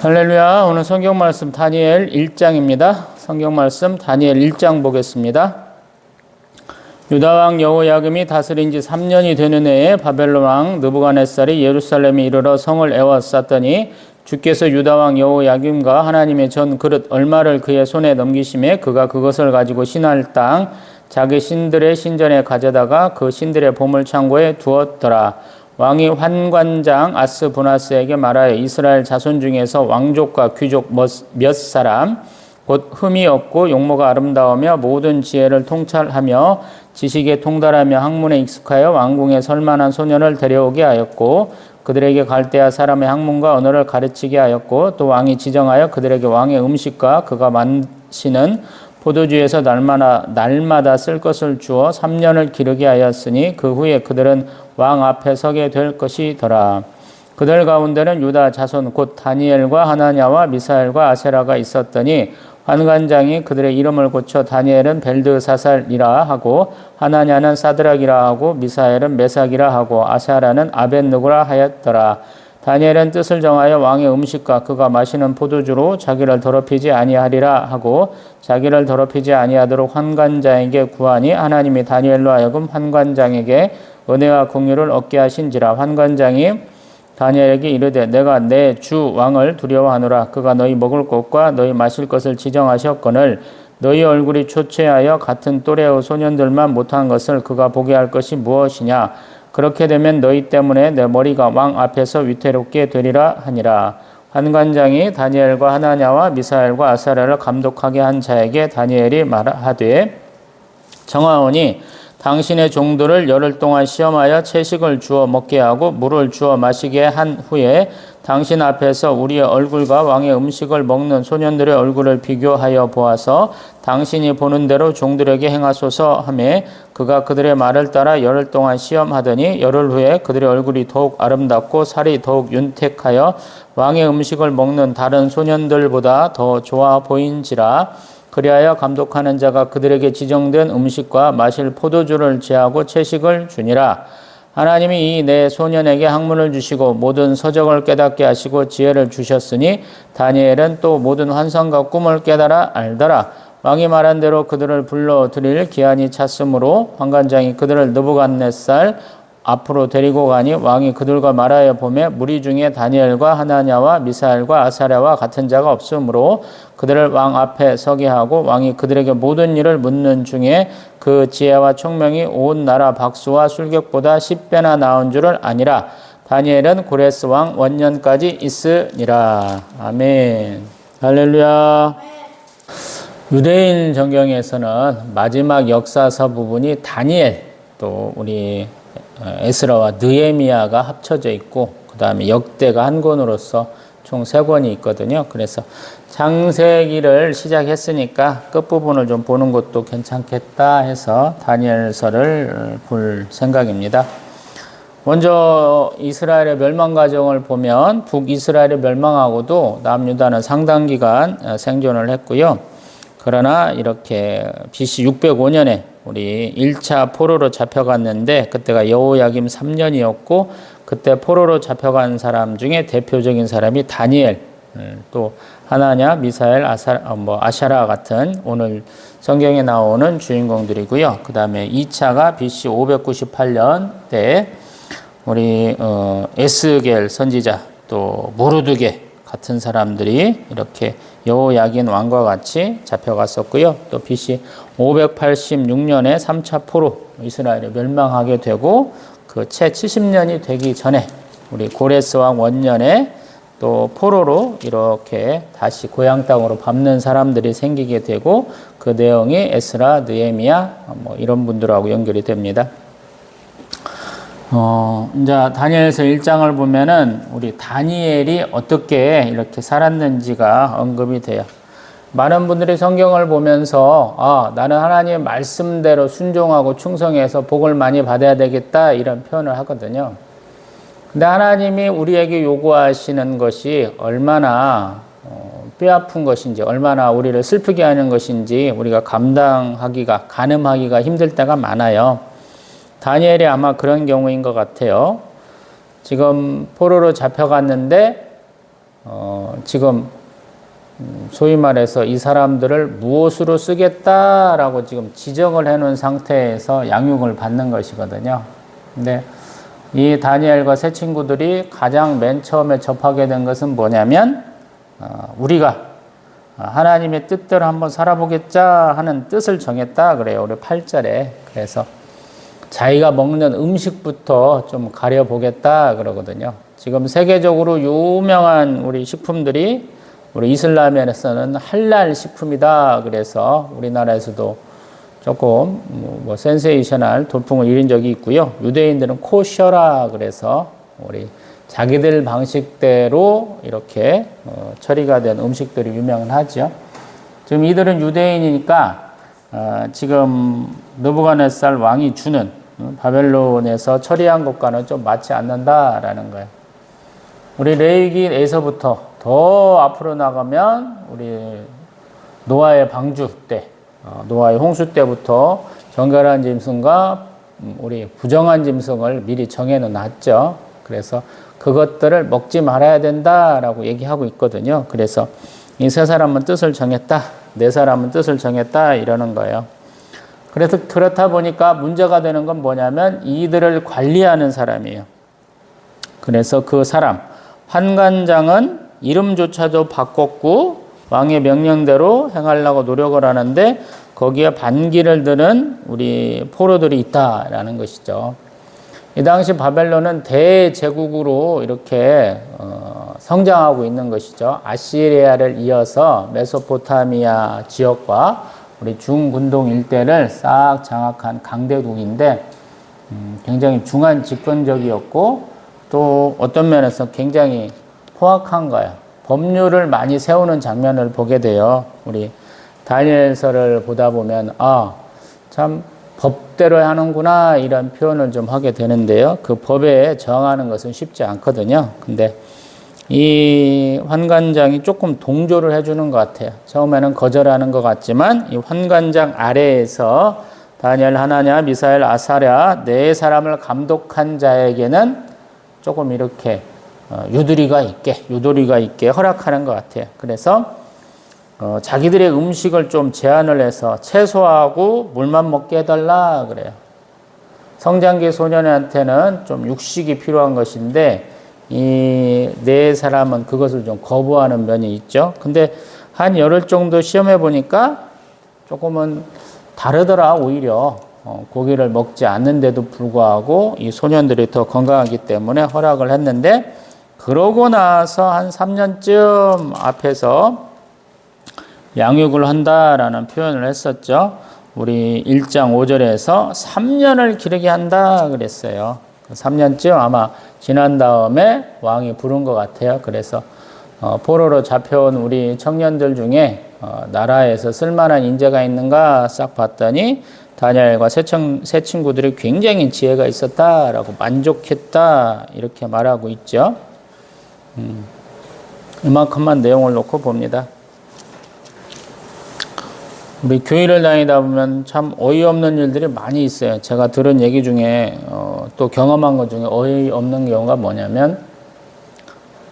할렐루야. 오늘 성경 말씀 다니엘 1장입니다. 성경 말씀 다니엘 1장 보겠습니다. 유다 왕 여호야김이 다스린 지 3년이 되는 해에 바벨론 왕 느부갓네살이 예루살렘에 이르러 성을 에워쌌더니 주께서 유다 왕 여호야김과 하나님의 전 그릇 얼마를 그의 손에 넘기심에 그가 그것을 가지고 신할 땅 자기 신들의 신전에 가져다가 그 신들의 보물창고에 두었더라. 왕이 환관장 아스부나스에게 말하여 이스라엘 자손 중에서 왕족과 귀족 몇 사람 곧 흠이 없고 용모가 아름다우며 모든 지혜를 통찰하며 지식에 통달하며 학문에 익숙하여 왕궁에 설만한 소년을 데려오게 하였고 그들에게 갈대아 사람의 학문과 언어를 가르치게 하였고 또 왕이 지정하여 그들에게 왕의 음식과 그가 마시는 포도주에서 날마다 쓸 것을 주어 3년을 기르게 하였으니 그 후에 그들은 왕 앞에 서게 될 것이더라. 그들 가운데는 유다 자손 곧 다니엘과 하나냐와 미사엘과 아세라가 있었더니 환관장이 그들의 이름을 고쳐 다니엘은 벨드사살이라 하고 하나냐는 사드락이라 하고 미사엘은 메삭이라 하고 아세라는 아벳느고라 하였더라. 다니엘은 뜻을 정하여 왕의 음식과 그가 마시는 포도주로 자기를 더럽히지 아니하리라 하고 자기를 더럽히지 아니하도록 환관장에게 구하니 하나님이 다니엘로 하여금 환관장에게 은혜와 공유를 얻게 하신지라. 환관장이 다니엘에게 이르되 내가 내 주 왕을 두려워하노라. 그가 너희 먹을 것과 너희 마실 것을 지정하셨거늘 너희 얼굴이 초췌하여 같은 또래의 소년들만 못한 것을 그가 보게 할 것이 무엇이냐. 그렇게 되면 너희 때문에 내 머리가 왕 앞에서 위태롭게 되리라 하니라. 환관장이 다니엘과 하나냐와 미사엘과 아사랴를 감독하게 한 자에게 다니엘이 말하되 정하오니 당신의 종들을 열흘 동안 시험하여 채식을 주어 먹게 하고 물을 주어 마시게 한 후에 당신 앞에서 우리의 얼굴과 왕의 음식을 먹는 소년들의 얼굴을 비교하여 보아서 당신이 보는 대로 종들에게 행하소서 하매 그가 그들의 말을 따라 열흘 동안 시험하더니 열흘 후에 그들의 얼굴이 더욱 아름답고 살이 더욱 윤택하여 왕의 음식을 먹는 다른 소년들보다 더 좋아 보인지라. 그리하여 감독하는 자가 그들에게 지정된 음식과 마실 포도주를 제하고 채식을 주니라. 하나님이 이 네 소년에게 학문을 주시고 모든 서적을 깨닫게 하시고 지혜를 주셨으니 다니엘은 또 모든 환상과 꿈을 깨달아 알더라. 왕이 말한 대로 그들을 불러들일 기한이 찼으므로 환관장이 그들을 느부갓네살 앞으로 데리고 가니 왕이 그들과 말하여 보매 무리 중에 다니엘과 하나냐와 미사엘과 아사랴와 같은 자가 없으므로 그들을 왕 앞에 서게 하고 왕이 그들에게 모든 일을 묻는 중에 그 지혜와 총명이 온 나라 박수와 술객보다 10배나 나은 줄을 아니라. 다니엘은 고레스 왕 원년까지 있으니라. 아멘. 할렐루야. 유대인 정경에서는 마지막 역사서 부분이 다니엘 또 우리 에스라와 느헤미야가 합쳐져 있고 그 다음에 역대가 한 권으로서 총 3권이 있거든요. 그래서 창세기를 시작했으니까 끝부분을 좀 보는 것도 괜찮겠다 해서 다니엘서를 볼 생각입니다. 먼저 이스라엘의 멸망 과정을 보면 북이스라엘이 멸망하고도 남유다는 상당 기간 생존을 했고요. 그러나 이렇게 BC 605년에 우리 1차 포로로 잡혀갔는데 그때가 여호야김 3년이었고 그때 포로로 잡혀간 사람 중에 대표적인 사람이 다니엘, 또 하나냐, 미사엘, 아샤라 같은 오늘 성경에 나오는 주인공들이고요. 그 다음에 2차가 BC 598년 때 우리 에스겔 선지자 또 모르드게 같은 사람들이 이렇게 여호야긴 왕과 같이 잡혀갔었고요. 또 BC 586년에 3차 포로 이스라엘이 멸망하게 되고 그 채 70년이 되기 전에 우리 고레스 왕 원년에 또 포로로 이렇게 다시 고향 땅으로 밟는 사람들이 생기게 되고 그 내용이 에스라, 느헤미야 이런 분들하고 연결이 됩니다. 이제 다니엘서 1장을 보면은 우리 다니엘이 어떻게 이렇게 살았는지가 언급이 돼요. 많은 분들이 성경을 보면서 나는 하나님의 말씀대로 순종하고 충성해서 복을 많이 받아야 되겠다 이런 표현을 하거든요. 근데 하나님이 우리에게 요구하시는 것이 얼마나 뼈아픈 것인지 얼마나 우리를 슬프게 하는 것인지 우리가 가늠하기가 힘들 때가 많아요. 다니엘이 아마 그런 경우인 것 같아요. 지금 포로로 잡혀갔는데 지금 소위 말해서 이 사람들을 무엇으로 쓰겠다라고 지금 지정을 해놓은 상태에서 양육을 받는 것이거든요. 근데 이 다니엘과 세 친구들이 가장 맨 처음에 접하게 된 것은 뭐냐면 우리가 하나님의 뜻대로 한번 살아보겠자 하는 뜻을 정했다 그래요. 우리 8절에. 그래서 자기가 먹는 음식부터 좀 가려보겠다 그러거든요. 지금 세계적으로 유명한 우리 식품들이 우리 이슬람에서는 할랄 식품이다. 그래서 우리나라에서도 조금 뭐 센세이셔널 돌풍을 일은 적이 있고요. 유대인들은 코셔라 그래서 우리 자기들 방식대로 이렇게 처리가 된 음식들이 유명하죠. 지금 이들은 유대인이니까 지금 느부갓네살 왕이 주는 바벨론에서 처리한 것과는 좀 맞지 않는다라는 거예요. 우리 레위기에서부터 더 앞으로 나가면 우리 노아의 방주 때, 노아의 홍수 때부터 정결한 짐승과 우리 부정한 짐승을 미리 정해는 놨죠. 그래서 그것들을 먹지 말아야 된다라고 얘기하고 있거든요. 그래서 이 세 사람은 뜻을 정했다, 네 사람은 뜻을 정했다 이러는 거예요. 그래서 그렇다 보니까 문제가 되는 건 뭐냐면 이들을 관리하는 사람이에요. 그래서 그 사람 환관장은 이름조차도 바꿨고 왕의 명령대로 행하려고 노력을 하는데 거기에 반기를 드는 우리 포로들이 있다라는 것이죠. 이 당시 바벨론은 대제국으로 이렇게 성장하고 있는 것이죠. 아시리아를 이어서 메소포타미아 지역과 우리 중근동 일대를 싹 장악한 강대국인데 굉장히 중한 집권적이었고 또 어떤 면에서 굉장히 포악한 거예요. 법률을 많이 세우는 장면을 보게 돼요. 우리 다니엘서를 보다 보면 참 법대로 하는구나 이런 표현을 좀 하게 되는데요. 그 법에 저항하는 것은 쉽지 않거든요. 근데 이 환관장이 조금 동조를 해주는 것 같아요. 처음에는 거절하는 것 같지만 이 환관장 아래에서 다니엘, 하나냐, 미사엘, 아사랴 네 사람을 감독한 자에게는 조금 이렇게 유도리가 있게 허락하는 것 같아요. 그래서 자기들의 음식을 좀 제한을 해서 채소하고 물만 먹게 해달라 그래요. 성장기 소년한테는 좀 육식이 필요한 것인데 이 네 사람은 그것을 좀 거부하는 면이 있죠. 근데 한 열흘 정도 시험해 보니까 조금은 다르더라. 오히려 고기를 먹지 않는데도 불구하고 이 소년들이 더 건강하기 때문에 허락을 했는데 그러고 나서 한 3년쯤 앞에서 양육을 한다라는 표현을 했었죠. 우리 1장 5절에서 3년을 기르게 한다 그랬어요. 3년쯤 아마 지난 다음에 왕이 부른 것 같아요. 그래서 포로로 잡혀온 우리 청년들 중에 나라에서 쓸만한 인재가 있는가 싹 봤더니 다니엘과 세 친구들이 굉장히 지혜가 있었다라고 만족했다 이렇게 말하고 있죠. 이만큼만 내용을 놓고 봅니다. 우리 교회를 다니다 보면 참 어이없는 일들이 많이 있어요. 제가 들은 얘기 중에 또 경험한 것 중에 어이없는 경우가 뭐냐면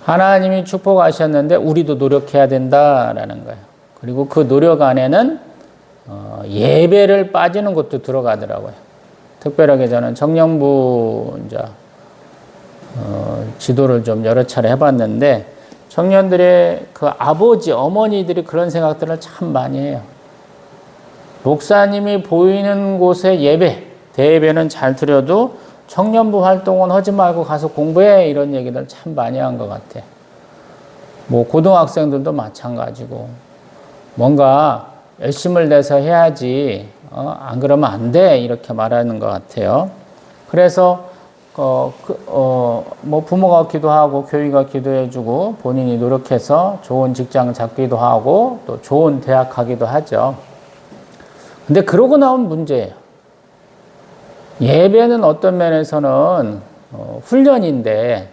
하나님이 축복하셨는데 우리도 노력해야 된다라는 거예요. 그리고 그 노력 안에는 예배를 빠지는 것도 들어가더라고요. 특별하게 저는 청년부 이제 지도를 좀 여러 차례 해봤는데 청년들의 그 아버지, 어머니들이 그런 생각들을 참 많이 해요. 목사님이 보이는 곳에 예배, 대예배는 잘 드려도 청년부 활동은 하지 말고 가서 공부해 이런 얘기를 참 많이 한 것 같아. 뭐 고등학생들도 마찬가지고 뭔가 열심을 내서 해야지 안 그러면 안 돼 이렇게 말하는 것 같아요. 그래서 뭐 부모가 기도하고 교회가 기도해주고 본인이 노력해서 좋은 직장 잡기도 하고 또 좋은 대학 가기도 하죠. 근데 그러고 나온 문제예요. 예배는 어떤 면에서는 훈련인데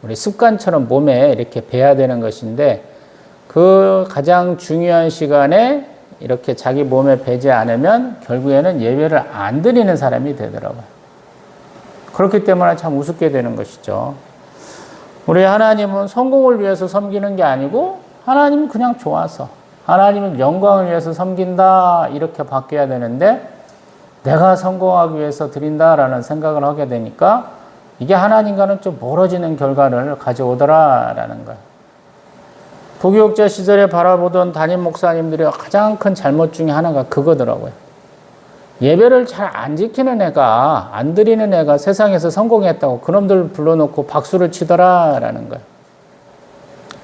우리 습관처럼 몸에 이렇게 배야 되는 것인데 그 가장 중요한 시간에 이렇게 자기 몸에 배지 않으면 결국에는 예배를 안 드리는 사람이 되더라고요. 그렇기 때문에 참 우습게 되는 것이죠. 우리 하나님은 성공을 위해서 섬기는 게 아니고 하나님은 그냥 좋아서 하나님은 영광을 위해서 섬긴다 이렇게 바뀌어야 되는데 내가 성공하기 위해서 드린다라는 생각을 하게 되니까 이게 하나님과는 좀 멀어지는 결과를 가져오더라라는 거예요. 부교육자 시절에 바라보던 담임 목사님들의 가장 큰 잘못 중에 하나가 그거더라고요. 예배를 잘 안 지키는 애가, 안 드리는 애가 세상에서 성공했다고 그놈들 불러놓고 박수를 치더라라는 거예요.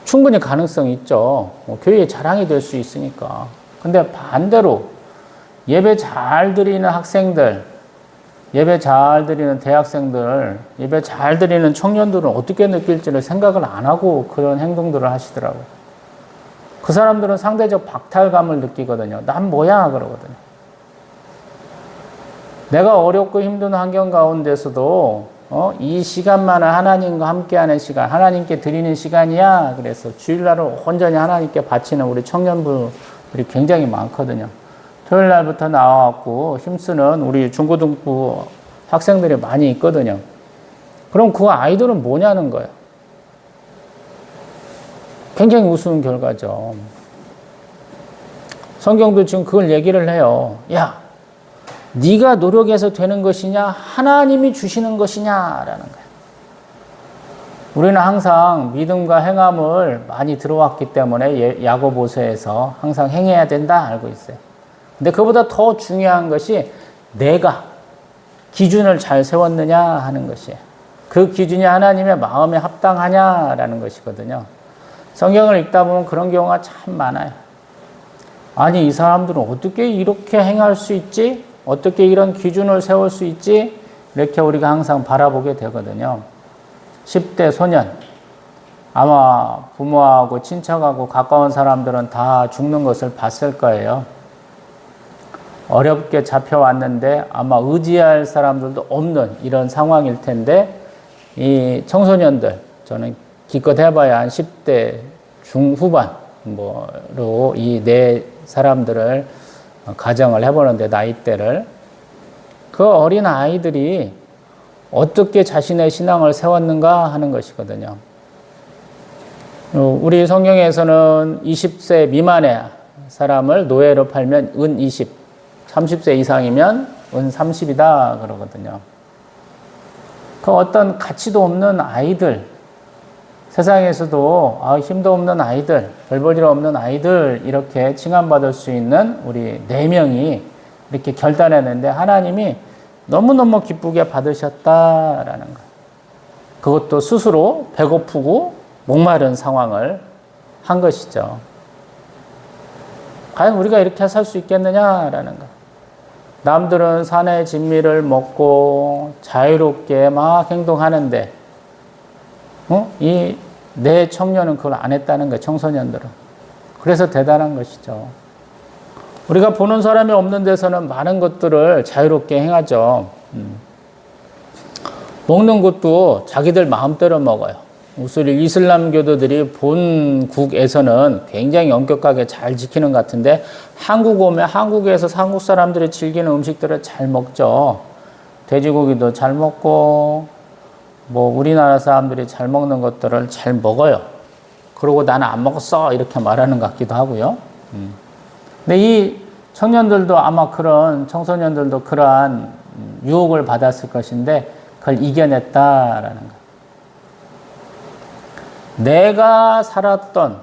충분히 가능성이 있죠. 교회의 자랑이 될 수 있으니까. 근데 반대로 예배 잘 드리는 학생들, 예배 잘 드리는 대학생들, 예배 잘 드리는 청년들은 어떻게 느낄지를 생각을 안 하고 그런 행동들을 하시더라고요. 그 사람들은 상대적 박탈감을 느끼거든요. 난 뭐야? 그러거든요. 내가 어렵고 힘든 환경 가운데서도 이 시간만은 하나님과 함께하는 시간, 하나님께 드리는 시간이야. 그래서 주일날을 온전히 하나님께 바치는 우리 청년부들이 굉장히 많거든요. 토요일 날부터 나와갖고 힘쓰는 우리 중고등부 학생들이 많이 있거든요. 그럼 그 아이들은 뭐냐는 거예요. 굉장히 우스운 결과죠. 성경도 지금 그걸 얘기를 해요. 야, 네가 노력해서 되는 것이냐, 하나님이 주시는 것이냐라는 거예요. 우리는 항상 믿음과 행함을 많이 들어왔기 때문에 야고보서에서 항상 행해야 된다 알고 있어요. 근데 그보다 더 중요한 것이 내가 기준을 잘 세웠느냐 하는 것이에요. 그 기준이 하나님의 마음에 합당하냐라는 것이거든요. 성경을 읽다 보면 그런 경우가 참 많아요. 아니, 이 사람들은 어떻게 이렇게 행할 수 있지? 어떻게 이런 기준을 세울 수 있지? 이렇게 우리가 항상 바라보게 되거든요. 10대 소년, 아마 부모하고 친척하고 가까운 사람들은 다 죽는 것을 봤을 거예요. 어렵게 잡혀왔는데 아마 의지할 사람들도 없는 이런 상황일 텐데 이 청소년들, 저는 기껏 해봐야 한 10대 중후반으로 이 네 사람들을 가정을 해보는데 나이대를 그 어린 아이들이 어떻게 자신의 신앙을 세웠는가 하는 것이거든요. 우리 성경에서는 20세 미만의 사람을 노예로 팔면 은 20, 30세 이상이면 은 30이다 그러거든요. 그 어떤 가치도 없는 아이들, 세상에서도 힘도 없는 아이들, 별 볼 일 없는 아이들 이렇게 칭함받을 수 있는 우리 4명이 이렇게 결단했는데 하나님이 너무너무 기쁘게 받으셨다라는 거예요. 그것도 스스로 배고프고 목마른 상황을 한 것이죠. 과연 우리가 이렇게 살 수 있겠느냐라는 거예요. 남들은 산의 진미를 먹고 자유롭게 막 행동하는데 이 내 청년은 그걸 안 했다는 거예요. 청소년들은. 그래서 대단한 것이죠. 우리가 보는 사람이 없는 데서는 많은 것들을 자유롭게 행하죠. 먹는 것도 자기들 마음대로 먹어요. 우리 이슬람 교도들이 본국에서는 굉장히 엄격하게 잘 지키는 것 같은데 한국 오면 한국에서 한국 사람들이 즐기는 음식들을 잘 먹죠. 돼지고기도 잘 먹고 우리나라 사람들이 잘 먹는 것들을 잘 먹어요. 그러고 나는 안 먹었어 이렇게 말하는 것 같기도 하고요. 근데 이 청년들도 아마 청소년들도 그러한 유혹을 받았을 것인데 그걸 이겨냈다라는 거예요. 내가 살았던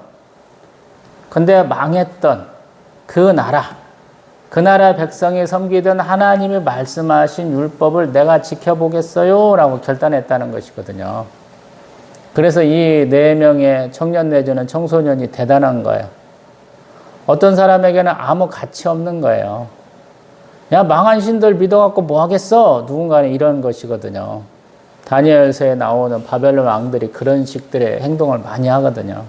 근데 망했던 그 나라 백성이 섬기던 하나님이 말씀하신 율법을 내가 지켜보겠어요 라고 결단했다는 것이거든요. 그래서 이 4명의 청년 내지는 청소년이 대단한 거예요. 어떤 사람에게는 아무 가치 없는 거예요. 야, 망한 신들 믿어갖고 뭐 하겠어? 누군가는 이런 것이거든요. 다니엘서에 나오는 바벨론 왕들이 그런 식들의 행동을 많이 하거든요.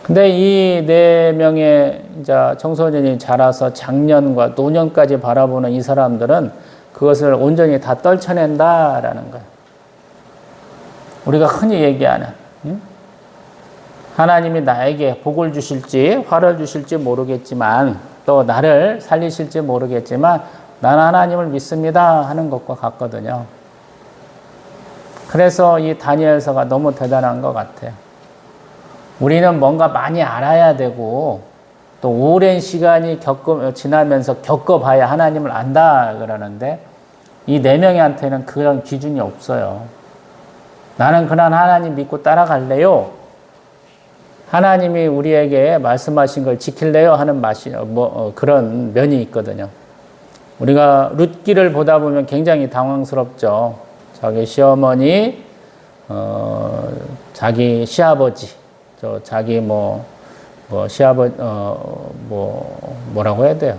근데 이 4명의 청소년이 자라서 장년과 노년까지 바라보는 이 사람들은 그것을 온전히 다 떨쳐낸다라는 거예요. 우리가 흔히 얘기하는 하나님이 나에게 복을 주실지 화를 주실지 모르겠지만 또 나를 살리실지 모르겠지만 나는 하나님을 믿습니다 하는 것과 같거든요. 그래서 이 다니엘서가 너무 대단한 것 같아요. 우리는 뭔가 많이 알아야 되고 또 오랜 시간이 지나면서 겪어봐야 하나님을 안다 그러는데 이 네 명한테는 그런 기준이 없어요. 나는 그냥 하나님 믿고 따라갈래요. 하나님이 우리에게 말씀하신 걸 지킬래요 하는 그런 면이 있거든요. 우리가 룻기를 보다 보면 굉장히 당황스럽죠. 자기 시어머니, 자기 시아버지, 자기 시아버지, 뭐라고 해야 돼요?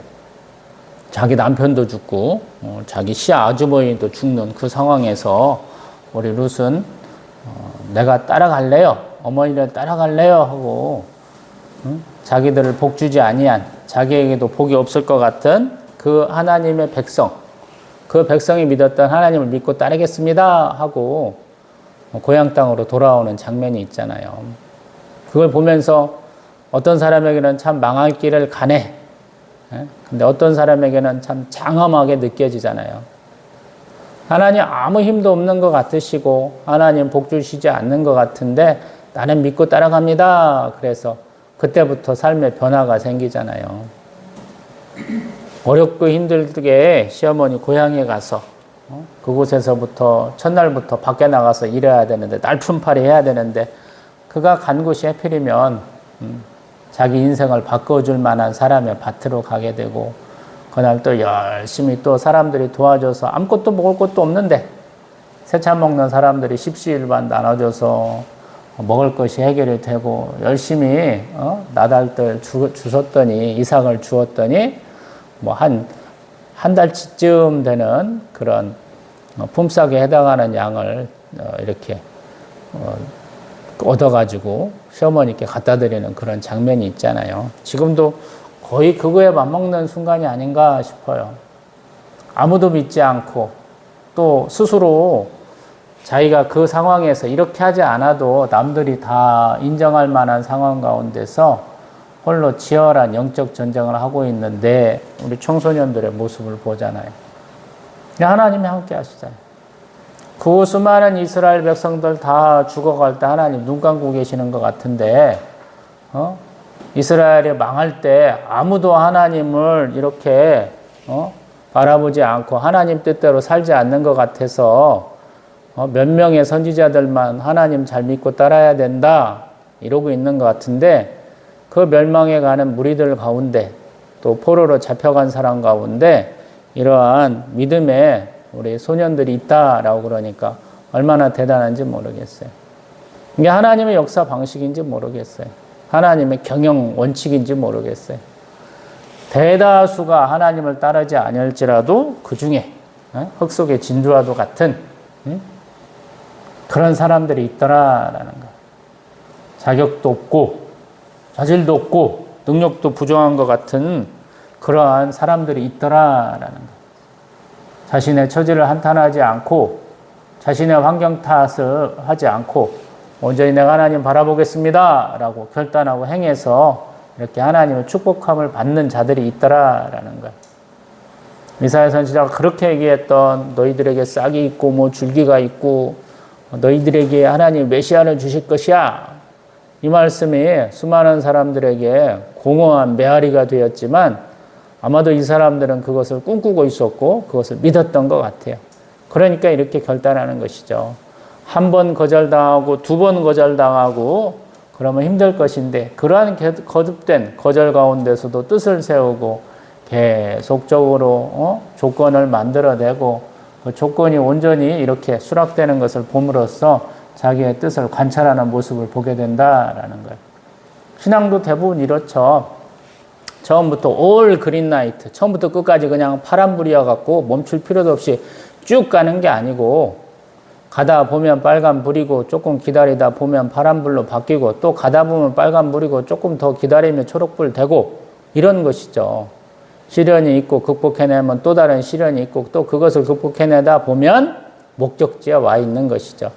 자기 남편도 죽고, 자기 시아주머니도 죽는 그 상황에서 우리 룻은 내가 따라갈래요. 어머니를 따라갈래요 하고 자기들을 복주지 아니한 자기에게도 복이 없을 것 같은 그 하나님의 백성, 그 백성이 믿었던 하나님을 믿고 따르겠습니다 하고 고향 땅으로 돌아오는 장면이 있잖아요. 그걸 보면서 어떤 사람에게는 참 망할 길을 가네. 근데 어떤 사람에게는 참 장엄하게 느껴지잖아요. 하나님 아무 힘도 없는 것 같으시고 하나님 복 주시지 않는 것 같은데 나는 믿고 따라갑니다. 그래서 그때부터 삶의 변화가 생기잖아요. 어렵고 힘들게 시어머니 고향에 가서 그곳에서부터 첫날부터 밖에 나가서 일해야 되는데 날품팔이 해야 되는데 그가 간 곳이 하필이면 자기 인생을 바꿔줄 만한 사람의 밭으로 가게 되고 그날 또 열심히 또 사람들이 도와줘서 아무것도 먹을 것도 없는데 세찬 먹는 사람들이 십시일반 나눠줘서 먹을 것이 해결이 되고 열심히 나달들 주셨더니 이삭을 주었더니 뭐 한 달치쯤 되는 그런 품삯에 해당하는 양을 이렇게 얻어가지고 시어머니께 갖다 드리는 그런 장면이 있잖아요. 지금도 거의 그거에 맞먹는 순간이 아닌가 싶어요. 아무도 믿지 않고 또 스스로 자기가 그 상황에서 이렇게 하지 않아도 남들이 다 인정할 만한 상황 가운데서 홀로 치열한 영적 전쟁을 하고 있는데 우리 청소년들의 모습을 보잖아요. 하나님이 함께 하시잖아요. 그 수많은 이스라엘 백성들 다 죽어갈 때 하나님 눈 감고 계시는 것 같은데 이스라엘이 망할 때 아무도 하나님을 이렇게 바라보지 않고 하나님 뜻대로 살지 않는 것 같아서 몇 명의 선지자들만 하나님 잘 믿고 따라야 된다 이러고 있는 것 같은데 그 멸망해 가는 무리들 가운데 또 포로로 잡혀간 사람 가운데 이러한 믿음의 우리 소년들이 있다라고 그러니까 얼마나 대단한지 모르겠어요. 이게 하나님의 역사 방식인지 모르겠어요. 하나님의 경영 원칙인지 모르겠어요. 대다수가 하나님을 따르지 않을지라도 그 중에 흙 속의 진주와도 같은 그런 사람들이 있더라라는 거. 자격도 없고 자질도 없고 능력도 부족한 것 같은 그러한 사람들이 있더라라는 거. 자신의 처지를 한탄하지 않고 자신의 환경 탓을 하지 않고 온전히 내가 하나님 바라보겠습니다 라고 결단하고 행해서 이렇게 하나님의 축복함을 받는 자들이 있더라라는 거예요. 이사야 선지자가 그렇게 얘기했던 너희들에게 싹이 있고 뭐 줄기가 있고 너희들에게 하나님 메시아를 주실 것이야. 이 말씀이 수많은 사람들에게 공허한 메아리가 되었지만 아마도 이 사람들은 그것을 꿈꾸고 있었고 그것을 믿었던 것 같아요. 그러니까 이렇게 결단하는 것이죠. 한 번 거절당하고 두 번 거절당하고 그러면 힘들 것인데 그러한 거듭된 거절 가운데서도 뜻을 세우고 계속적으로 조건을 만들어내고 그 조건이 온전히 이렇게 수락되는 것을 봄으로써 자기의 뜻을 관찰하는 모습을 보게 된다라는 거예요. 신앙도 대부분 이렇죠. 처음부터 올 그린라이트, 처음부터 끝까지 그냥 파란불이어갖고 멈출 필요도 없이 쭉 가는 게 아니고 가다 보면 빨간불이고 조금 기다리다 보면 파란불로 바뀌고 또 가다 보면 빨간불이고 조금 더 기다리면 초록불 되고 이런 것이죠. 시련이 있고 극복해내면 또 다른 시련이 있고 또 그것을 극복해내다 보면 목적지에 와 있는 것이죠.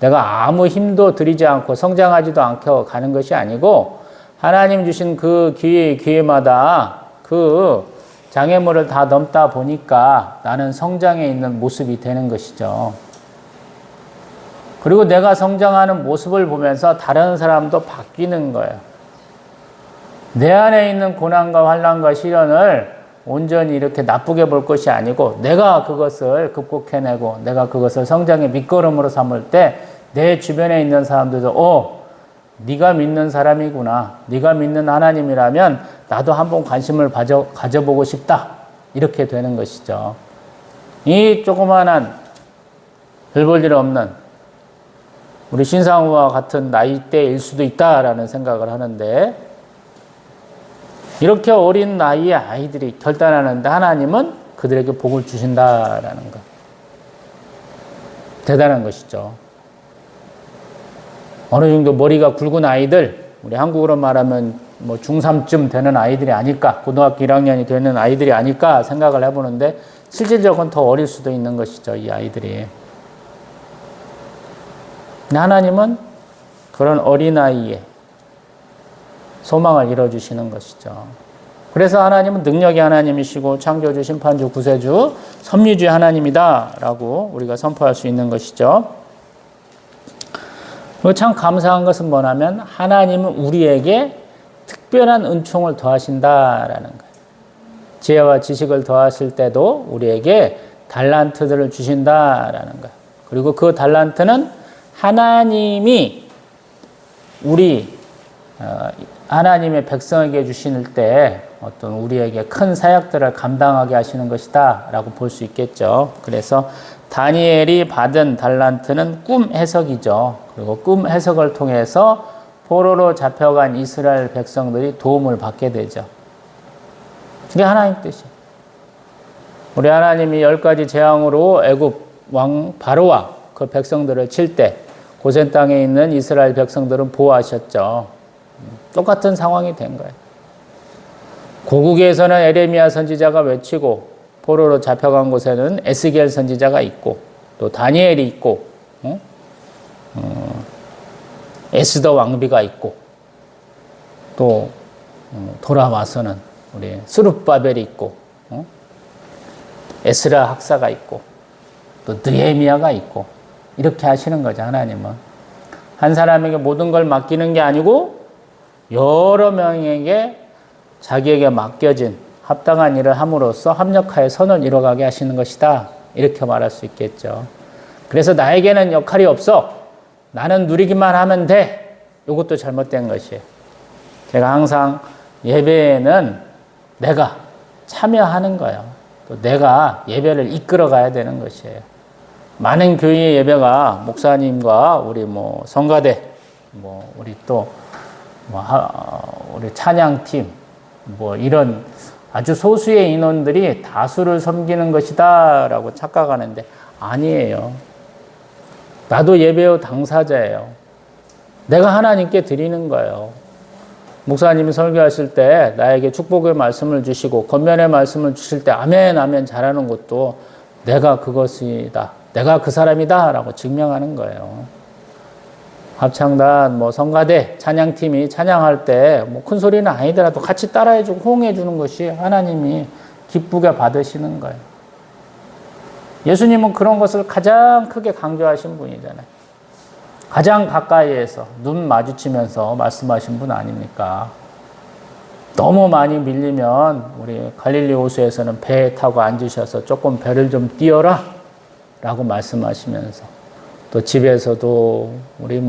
내가 아무 힘도 들이지 않고 성장하지도 않고 가는 것이 아니고 하나님 주신 그 기회마다 그 장애물을 다 넘다 보니까 나는 성장해 있는 모습이 되는 것이죠. 그리고 내가 성장하는 모습을 보면서 다른 사람도 바뀌는 거예요. 내 안에 있는 고난과 환난과 시련을 온전히 이렇게 나쁘게 볼 것이 아니고 내가 그것을 극복해내고 내가 그것을 성장의 밑거름으로 삼을 때 내 주변에 있는 사람들도 네가 믿는 사람이구나. 네가 믿는 하나님이라면 나도 한번 관심을 가져보고 싶다. 이렇게 되는 것이죠. 이 조그만한 별 볼 일 없는 우리 신상우와 같은 나이대일 수도 있다라는 생각을 하는데 이렇게 어린 나이의 아이들이 결단하는데 하나님은 그들에게 복을 주신다라는 것. 대단한 것이죠. 어느 정도 머리가 굵은 아이들, 우리 한국어로 말하면 뭐 중3쯤 되는 아이들이 아닐까, 고등학교 1학년이 되는 아이들이 아닐까 생각을 해보는데 실질적으로 더 어릴 수도 있는 것이죠, 이 아이들이. 하나님은 그런 어린아이의 소망을 이뤄주시는 것이죠. 그래서 하나님은 능력의 하나님이시고 창조주, 심판주, 구세주, 섭리주의 하나님이다라고 우리가 선포할 수 있는 것이죠. 그리고 참 감사한 것은 뭐냐면 하나님은 우리에게 특별한 은총을 더하신다라는 거예요. 지혜와 지식을 더하실 때도 우리에게 달란트들을 주신다라는 거예요. 그리고 그 달란트는 하나님이 하나님의 백성에게 주실 때 어떤 우리에게 큰 사역들을 감당하게 하시는 것이다 라고 볼 수 있겠죠. 그래서 다니엘이 받은 달란트는 꿈 해석이죠. 그리고 꿈 해석을 통해서 포로로 잡혀간 이스라엘 백성들이 도움을 받게 되죠. 이게 하나님 뜻이에요. 우리 하나님이 10가지 재앙으로 애굽 왕 바로와 그 백성들을 칠 때 고센 땅에 있는 이스라엘 백성들은 보호하셨죠. 똑같은 상황이 된 거예요. 고국에서는 에레미야 선지자가 외치고 포로로 잡혀간 곳에는 에스겔 선지자가 있고 또 다니엘이 있고 에스더 왕비가 있고 또 돌아와서는 우리 스룹바벨이 있고 에스라 학사가 있고 또 느헤미야가 있고 이렇게 하시는 거죠. 하나님은 한 사람에게 모든 걸 맡기는 게 아니고 여러 명에게 자기에게 맡겨진 합당한 일을 함으로써 합력하여 선을 이뤄가게 하시는 것이다. 이렇게 말할 수 있겠죠. 그래서 나에게는 역할이 없어. 나는 누리기만 하면 돼. 이것도 잘못된 것이에요. 제가 항상 예배에는 내가 참여하는 거예요. 또 내가 예배를 이끌어 가야 되는 것이에요. 많은 교회 예배가 목사님과 우리 성가대, 우리 또 우리 찬양팀, 이런 아주 소수의 인원들이 다수를 섬기는 것이다 라고 착각하는데 아니에요. 나도 예배의 당사자예요. 내가 하나님께 드리는 거예요. 목사님이 설교하실 때 나에게 축복의 말씀을 주시고 권면의 말씀을 주실 때 아멘 아멘 잘하는 것도 내가 그것이다. 내가 그 사람이다 라고 증명하는 거예요. 합창단, 성가대, 찬양팀이 찬양할 때 큰 소리는 아니더라도 같이 따라해주고 호응해주는 것이 하나님이 기쁘게 받으시는 거예요. 예수님은 그런 것을 가장 크게 강조하신 분이잖아요. 가장 가까이에서 눈 마주치면서 말씀하신 분 아닙니까? 너무 많이 밀리면 우리 갈릴리 호수에서는 배에 타고 앉으셔서 조금 배를 좀 띄워라 라고 말씀하시면서 또 집에서도 우리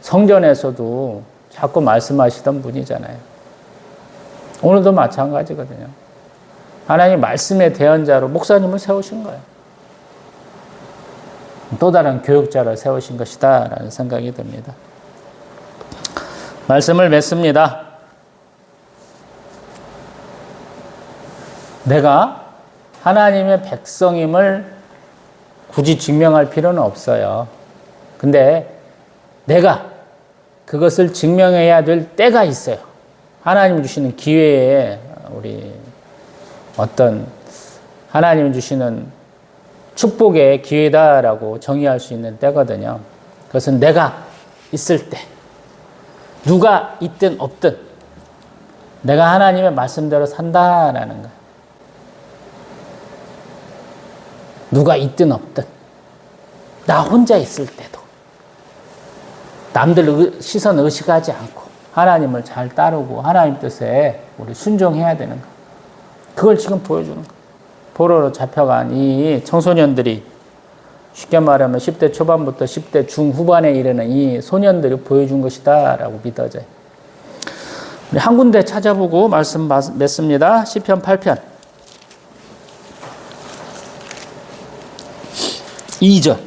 성전에서도 자꾸 말씀하시던 분이잖아요. 오늘도 마찬가지거든요. 하나님 말씀의 대언자로 목사님을 세우신 거예요. 또 다른 교육자를 세우신 것이다 라는 생각이 듭니다. 말씀을 맺습니다. 내가 하나님의 백성임을 굳이 증명할 필요는 없어요. 근데 내가 그것을 증명해야 될 때가 있어요. 하나님 주시는 기회에 우리 어떤 하나님 주시는 축복의 기회다라고 정의할 수 있는 때거든요. 그것은 내가 있을 때, 누가 있든 없든 내가 하나님의 말씀대로 산다라는 거예요. 누가 있든 없든 나 혼자 있을 때도 남들 시선 의식하지 않고 하나님을 잘 따르고 하나님 뜻에 우리 순종해야 되는 거. 그걸 지금 보여주는 거. 포로로 잡혀간 이 청소년들이 쉽게 말하면 10대 초반부터 10대 중후반에 이르는 이 소년들이 보여준 것이다 라고 믿어져요. 한 군데 찾아보고 말씀 맺습니다. 시편 8편 2절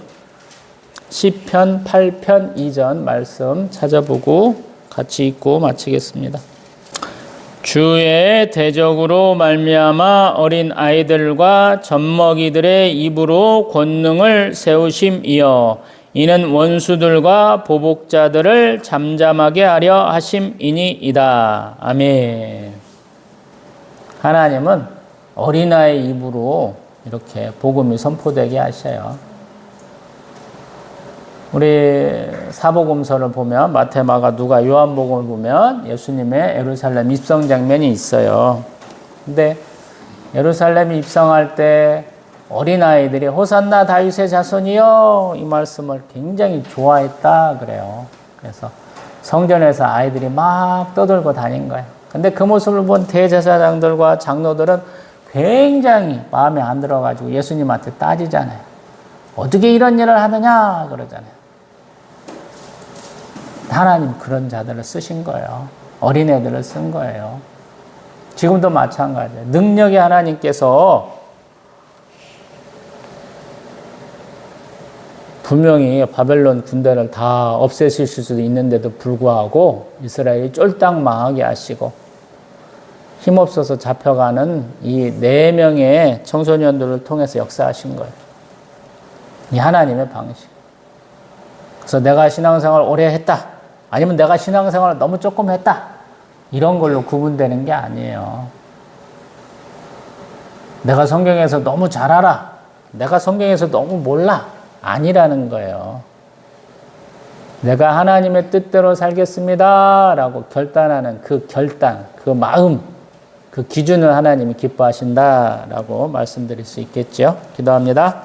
시편 8편 2절 말씀 찾아보고 같이 읽고 마치겠습니다. 주의 대적으로 말미암아 어린 아이들과 젖먹이들의 입으로 권능을 세우심이여 이는 원수들과 보복자들을 잠잠하게 하려 하심이니이다. 아멘. 하나님은 어린아이 입으로 이렇게 복음이 선포되게 하셔요. 우리 사복음서를 보면 마태, 마가, 누가, 요한복음을 보면 예수님의 예루살렘 입성 장면이 있어요. 근데 예루살렘 입성할 때 어린아이들이 호산나 다윗의 자손이여 이 말씀을 굉장히 좋아했다 그래요. 그래서 성전에서 아이들이 막 떠들고 다닌 거예요. 근데 그 모습을 본 대제사장들과 장로들은 굉장히 마음에 안 들어가지고 예수님한테 따지잖아요. 어떻게 이런 일을 하느냐 그러잖아요. 하나님 그런 자들을 쓰신 거예요. 어린애들을 쓴 거예요. 지금도 마찬가지예요. 능력의 하나님께서 분명히 바벨론 군대를 다 없애실 수도 있는데도 불구하고 이스라엘이 쫄딱 망하게 하시고 힘없어서 잡혀가는 이 4명의 청소년들을 통해서 역사하신 거예요. 이 하나님의 방식. 그래서 내가 신앙생활을 오래 했다. 아니면 내가 신앙생활을 너무 조금 했다. 이런 걸로 구분되는 게 아니에요. 내가 성경에서 너무 잘 알아. 내가 성경에서 너무 몰라. 아니라는 거예요. 내가 하나님의 뜻대로 살겠습니다. 라고 결단하는 그 결단, 그 마음, 그 기준을 하나님이 기뻐하신다. 라고 말씀드릴 수 있겠죠. 기도합니다.